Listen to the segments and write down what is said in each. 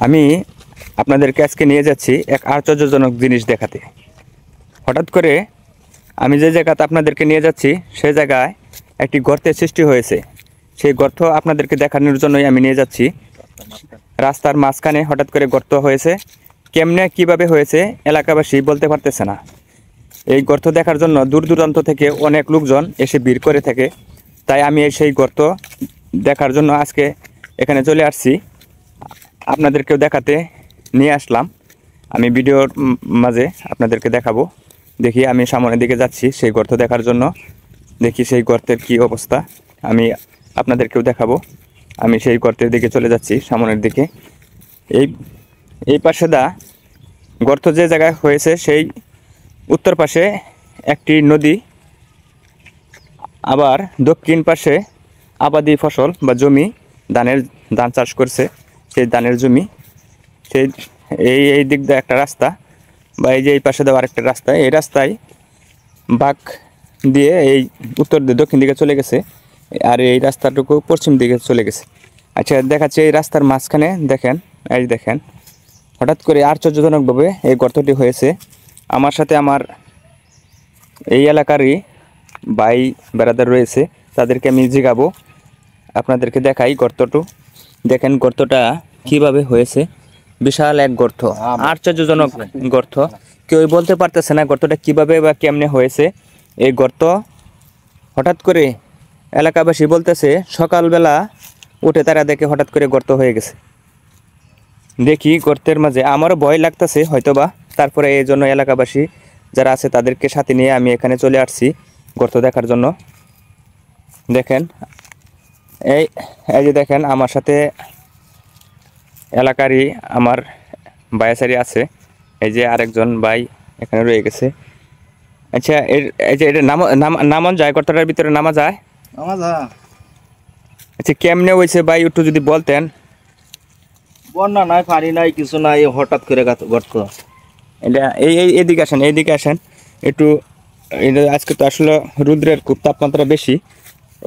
আমি আপনাদেরকে আজকে নিয়ে যাচ্ছি এক আশ্চর্যজনক জিনিস দেখাতে। হঠাৎ করে আমি যে জায়গাতে আপনাদেরকে নিয়ে যাচ্ছি সেই জায়গায় একটি গর্তের সৃষ্টি হয়েছে। সেই গর্ত আপনাদেরকে দেখানোর জন্যই আমি নিয়ে যাচ্ছি। রাস্তার মাঝখানে হঠাৎ করে গর্ত হয়েছে। কেমনে কিভাবে হয়েছে এলাকাবাসী বলতে পারতেছে না। এই গর্ত দেখার জন্য দূর দূরান্ত থেকে অনেক লোকজন এসে ভিড় করে থাকে। তাই আমি সেই গর্ত দেখার জন্য আজকে এখানে চলে আসছি, আপনাদেরকেও দেখাতে নিয়ে আসলাম। আমি ভিডিওর মাঝে আপনাদেরকে দেখাবো। দেখি আমি সামনের দিকে যাচ্ছি সেই গর্ত দেখার জন্য, দেখি সেই গর্তের কি অবস্থা আমি আপনাদেরকেও দেখাবো। আমি সেই গর্তের দিকে চলে যাচ্ছি সামনের দিকে। এই পাশে গর্ত যে জায়গায় হয়েছে সেই উত্তর পাশে একটি নদী, আবার দক্ষিণ পাশে আবাদি ফসল বা জমি, ধান চাষ করছে সেই ধানের জমি। সেই এই দিক দিয়ে একটা রাস্তা, বা এই যে এই পাশে দেওয়া আরেকটা রাস্তা, এই রাস্তায় বাঁক দিয়ে এই উত্তর দিয়ে দক্ষিণ দিকে চলে গেছে, আর এই রাস্তাটুকু পশ্চিম দিকে চলে গেছে। আচ্ছা, দেখাচ্ছে এই রাস্তার মাঝখানে দেখেন, এই দেখেন হঠাৎ করে আশ্চর্যজনকভাবে এই গর্তটি হয়েছে। আমার সাথে আমার এই এলাকারই ভাই বেড়াদার রয়েছে, তাদেরকে আমি জিগাবো। আপনাদেরকে দেখাই গর্তটু, দেখেন গর্তটা কিভাবে হয়েছে। বিশাল এক গর্ত, আশ্চর্যজনক গর্ত। কেউ বলতে পারতেছে না গর্তটা কিভাবে বা কেমনে হয়েছে। এই গর্ত হঠাৎ করে এলাকাবাসী বলতেছে সকালবেলা উঠে তারা দেখে হঠাৎ করে গর্ত হয়ে গেছে। দেখি গর্তের মাঝে আমারও ভয় লাগতেছে হয়তোবা, তারপরে এই জন্য এলাকাবাসী যারা আছে তাদেরকে সাথে নিয়ে আমি এখানে চলে আসছি গর্ত দেখার জন্য। দেখেন এই যে দেখেন আমার সাথে এলাকারই আমার ভাইয়াচারি আছে, এই যে আরেকজন ভাই এখানে রয়ে গেছে। আচ্ছা, এই যে এটা নামন যায়, গর্তটার ভিতরে নামা যায়? আচ্ছা, কেমনে হয়েছে ভাই একটু যদি বলতেন। বন্যা নাই, পানি নাই, কিছু নাই, হঠাৎ করে গর্ত। এটা এইদিকে আসেন, এইদিকে আসেন একটু। এটা আজকে তো আসলে রৌদ্রের খুব তাপমাত্রা বেশি,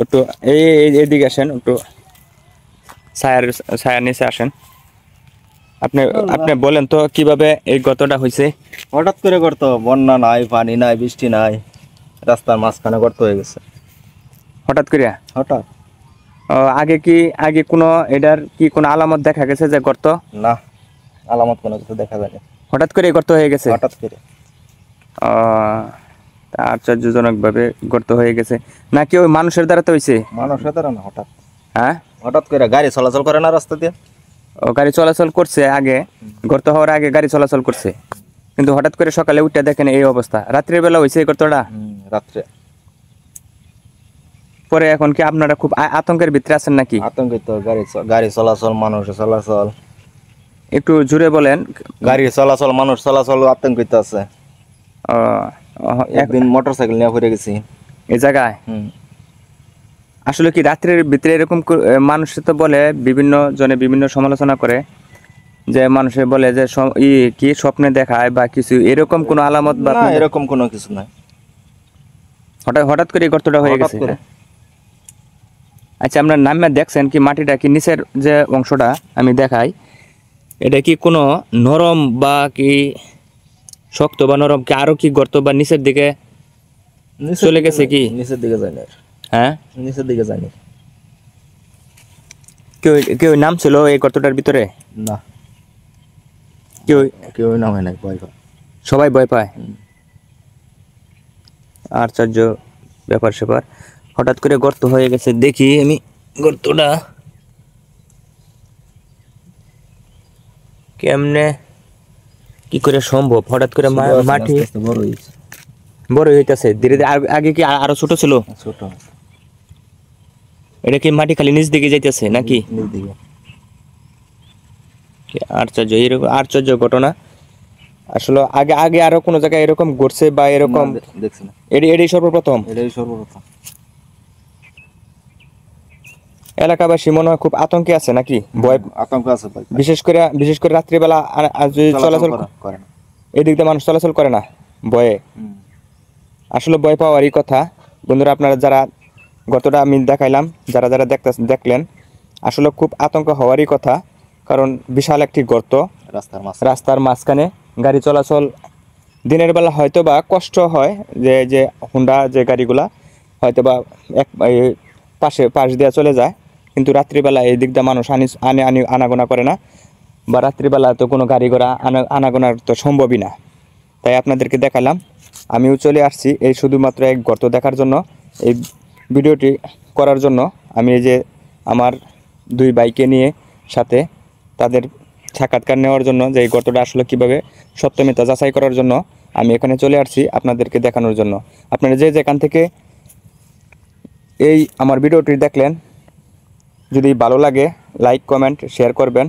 একটু এইদিকে আসেন, একটু ছায়ার নিচে আসেন। আপনি বলেন তো কিভাবে এই গর্তটা হয়েছে। হঠাৎ করে গর্ত, বন্যা নাই, পানি নাই, বৃষ্টি নাই, রাস্তার মাঝখানে গর্ত হয়ে গেছে হঠাৎ করে? হঠাৎ। আগে কোনো এটার কি কোনো আলামত দেখা গেছে যে গর্ত? না, আলামত কোনো কিছু দেখা যায়নি, হঠাৎ করে গর্ত হয়ে গেছে। হঠাৎ করে। আশ্চর্যজনক ভাবে গর্ত হয়ে গেছে নাকি ওই মানুষের দ্বারা তো হয়েছে? মানুষের দ্বারা না, হঠাৎ। হ্যাঁ, হঠাৎ করে গাড়ি চলাচল করে না রাস্তা দিয়ে। ও গাড়ি চলাচল করছে আগে, গর্ত হওয়ার আগে গাড়ি চলাচল করছে, কিন্তু হঠাৎ করে সকালে উঠে দেখেন এই অবস্থা। রাত্রের বেলা হয়েছে এই গর্তটা? রাত্রে। পরে এখন কি আপনারা খুব আতঙ্কের ভিতরে আছেন নাকি? আতঙ্কিত, গাড়ি চলাচল, মানুষের চলাচল। একটু জোরে বলেন। গাড়ি চলাচল, মানুষ চলাচল, আতঙ্কিত আছে। একদিন মোটরসাইকেল নিয়ে ঘুরে গেছি এই জায়গায়। আসলে কি রাত্রের ভিতরে এরকম মানুষ তো বলে, বিভিন্ন জনে বিভিন্ন সমালোচনা করে যে মানুষে বলে যে কি স্বপ্নে দেখায় বা কিছু, এরকম কোনো আলামত বা এরকম কোনো কিছু নাই, হঠাৎ করে এই গর্তটা হয়ে গেছে। আচ্ছা, আপনার নামে দেখছেন কি মাটিটা কি নিচের যে অংশটা আমি দেখাই, এটা কি কোনো নরম বা কি শক্ত বা নরম, কি আরো কি গর্ত বা নিচের দিকে চলে গেছে? কি নিচের দিকে যায়নি? হ্যাঁ, নিচের দিকে যায়নি। কেউ নাম ছিল এই গর্তটার ভিতরে? না, কেউ নামে নাই, ভয় পায় সবাই, ভয় পায়। আশ্চর্য ব্যাপার স্যাপার, হঠাৎ করে গর্ত হয়ে গেছে। দেখি আমি গর্তটা কেমনে কি করে সম্ভব, হঠাৎ করে মাটি বড় হইতেছে ধীরে ধীরে। আগে কি আরো ছোট ছিল? ছোট। এটা কি মাটি খালি নিচ দিকে যাইতেছে নাকি? নিচ দিকে। আশ্চর্য, এরকম আশ্চর্য ঘটনা। আসলে আগে আরো কোনো জায়গায় এরকম ঘটছে বা এরকম দেখছি না? এটাই সর্বপ্রথম। এলাকাবাসী মনে হয় খুব আতঙ্কে আছে নাকি? ভয়, আতঙ্ক আছে, বিশেষ করে রাত্রিবেলা চলাচল করে না, এদিক দিয়ে মানুষ চলাচল করে না ভয়ে। আসলে ভয় পাওয়ারই কথা। বন্ধুরা, আপনারা যারা গর্তটা আমি দেখাইলাম, যারা দেখলেন, আসলে খুব আতঙ্ক হওয়ারই কথা। কারণ বিশাল একটি গর্ত রাস্তার মাঝখানে গাড়ি চলাচল দিনের বেলা হয়তো বা কষ্ট হয়, যে হুন্ডা যে গাড়িগুলা হয়তো বা এই পাশ দিয়ে চলে যায়, কিন্তু রাত্রিবেলা এই দিক দিয়ে মানুষ আনাগোনা করে না, বা রাত্রিবেলা তো কোনো গাড়ি ঘোড়া আনাগোনার তো সম্ভবই না। তাই আপনাদেরকে দেখালাম। আমিও চলে আসছি এই শুধুমাত্র এক গর্ত দেখার জন্য, এই ভিডিওটি করার জন্য। আমি এই যে আমার 2 ভাইকে নিয়ে সাথে তাদের সাক্ষাৎকার নেওয়ার জন্য, যে এই গর্তটা আসলে কীভাবে সত্যমিথ্যা যাচাই করার জন্য আমি এখানে চলে আসছি আপনাদেরকে দেখানোর জন্য। আপনারা যে যেখান থেকে এই আমার ভিডিওটি দেখলেন, যদি ভালো লাগে লাইক কমেন্ট শেয়ার করবেন।